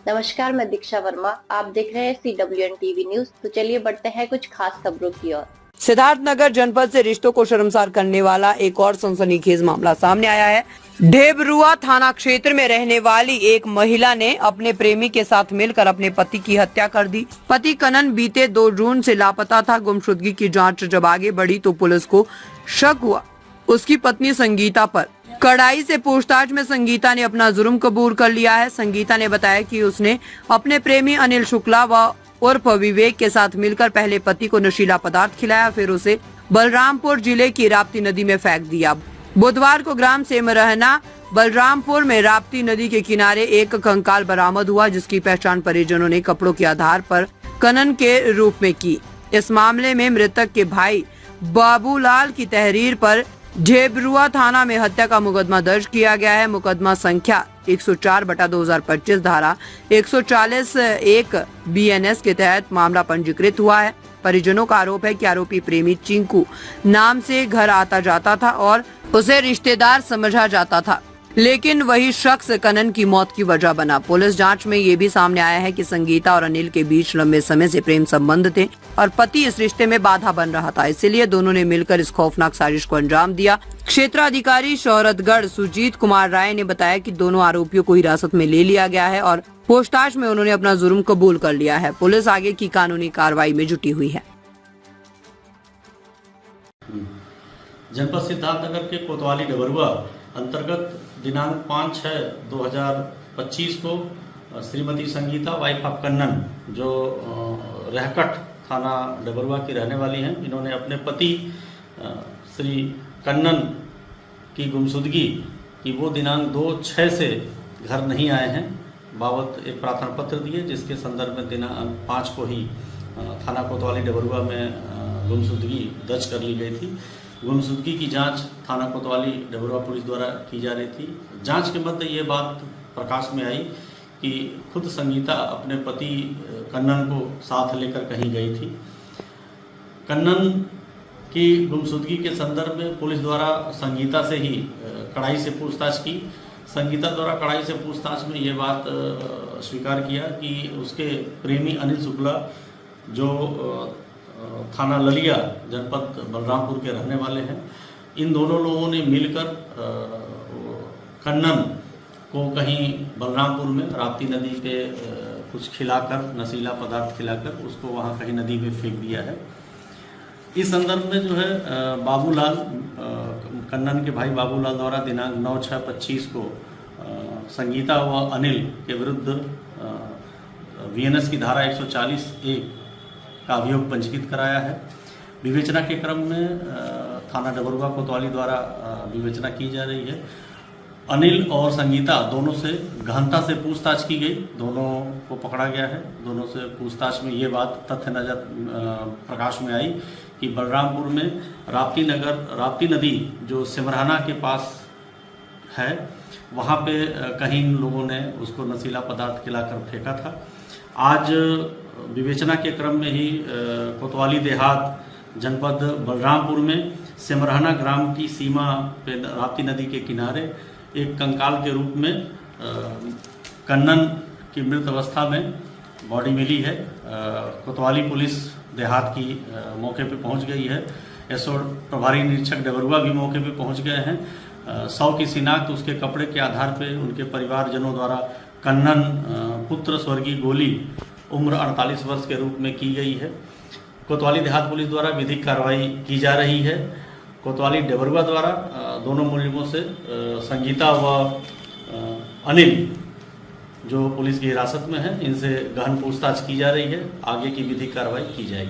नमस्कार, मैं दीक्षा वर्मा। आप देख रहे हैं CWN टीवी न्यूज। तो चलिए बढ़ते हैं कुछ खास खबरों की ओर। सिद्धार्थनगर जनपद से रिश्तों को शर्मसार करने वाला एक और सनसनीखेज मामला सामने आया है। ढेबरुआ थाना क्षेत्र में रहने वाली एक महिला ने अपने प्रेमी के साथ मिलकर अपने पति की हत्या कर दी। पति कनन बीते 2 जून से लापता था। गुमशुदगी की जांच जब आगे बढ़ी तो पुलिस को शक हुआ उसकी पत्नी संगीता पर। कड़ाई से पूछताछ में संगीता ने अपना जुर्म कबूल कर लिया है। संगीता ने बताया कि उसने अपने प्रेमी अनिल शुक्ला व उर्फ विवेक के साथ मिलकर पहले पति को नशीला पदार्थ खिलाया, फिर उसे बलरामपुर जिले की राप्ती नदी में फेंक दिया। बुधवार को ग्राम सेमरहना बलरामपुर में राप्ती नदी के किनारे एक कंकाल बरामद हुआ, जिसकी पहचान परिजनों ने कपड़ों के आधार पर कनन के रूप में की। इस मामले में मृतक के भाई बाबूलाल की तहरीर पर ढेबरुआ थाना में हत्या का मुकदमा दर्ज किया गया है। मुकदमा संख्या 104/2025 धारा 140(1) BNS के तहत मामला पंजीकृत हुआ है। परिजनों का आरोप है कि आरोपी प्रेमी चिंकू नाम से घर आता जाता था और उसे रिश्तेदार समझा जाता था, लेकिन वही शख्स कनन की मौत की वजह बना। पुलिस जांच में ये भी सामने आया है कि संगीता और अनिल के बीच लंबे समय से प्रेम संबंध थे और पति इस रिश्ते में बाधा बन रहा था, इसीलिए दोनों ने मिलकर इस खौफनाक साजिश को अंजाम दिया। क्षेत्राधिकारी शौहरतगढ़ सुजीत कुमार राय ने बताया कि दोनों आरोपियों को हिरासत में ले लिया गया है और पूछताछ में उन्होंने अपना जुर्म कबूल कर लिया है। पुलिस आगे की कानूनी कार्रवाई में जुटी हुई है। जनपद सिद्धार्थनगर के कोतवाली डबरुआ अंतर्गत दिनांक 5/6/2025 को श्रीमती संगीता वाइफ ऑफ कन्नन, जो रहकट थाना डबरुआ की रहने वाली हैं, इन्होंने अपने पति श्री कन्नन की गुमशुदगी कि वो दिनांक 2/6 से घर नहीं आए हैं बाबत एक प्रार्थना पत्र दिए, जिसके संदर्भ में दिनांक 5 को ही थाना कोतवाली डबरुआ में गुमशुदगी दर्ज कर ली गई थी। गुमशुदगी की जांच थाना कोतवाली डबरुआ पुलिस द्वारा की जा रही थी। जांच के मध्य ये बात प्रकाश में आई कि खुद संगीता अपने पति कन्नन को साथ लेकर कहीं गई थी। कन्नन की गुमशुदगी के संदर्भ में पुलिस द्वारा संगीता से ही कड़ाई से पूछताछ की। संगीता द्वारा कड़ाई से पूछताछ में ये बात स्वीकार किया कि उसके प्रेमी अनिल शुक्ला, जो थाना ललिया जनपद बलरामपुर के रहने वाले हैं, इन दोनों लोगों ने मिलकर कन्नन को कहीं बलरामपुर में राप्ती नदी पे कुछ खिलाकर, नशीला पदार्थ खिलाकर उसको वहाँ कहीं नदी में फेंक दिया है। इस संदर्भ में जो है बाबूलाल, कन्नन के भाई बाबूलाल द्वारा दिनांक 9/6/25 को संगीता व अनिल के विरुद्ध VNS की धारा 140(1) का अभियोग पंजीकृत कराया है। विवेचना के क्रम में थाना डबरुआ कोतवाली द्वारा विवेचना की जा रही है। अनिल और संगीता दोनों से गहनता से पूछताछ की गई, दोनों को पकड़ा गया है। दोनों से पूछताछ में ये बात तथ्य नजर प्रकाश में आई कि बलरामपुर में राप्ती नदी जो सिमरहना के पास है, वहाँ पे कहीं लोगों ने उसको नशीला पदार्थ खिलाकर फेंका था। आज विवेचना के क्रम में ही कोतवाली देहात जनपद बलरामपुर में सिमरहना ग्राम की सीमा पे राप्ती नदी के किनारे एक कंकाल के रूप में कन्नन की मृत अवस्था में बॉडी मिली है। कोतवाली पुलिस देहात की मौके पे पहुंच गई है। एसओ प्रभारी निरीक्षक डबरुआ भी मौके पे पहुंच गए हैं। शव की शिनाख्त उसके कपड़े के आधार पे उनके परिवारजनों द्वारा कन्नन पुत्र स्वर्गीय गोली उम्र 48 वर्ष के रूप में की गई है। कोतवाली देहात पुलिस द्वारा विधिक कार्रवाई की जा रही है। कोतवाली डबरुआ द्वारा दोनों मुलजिमों से संगीता व अनिल, जो पुलिस की हिरासत में है, इनसे गहन पूछताछ की जा रही है। आगे की विधिक कार्रवाई की जाएगी।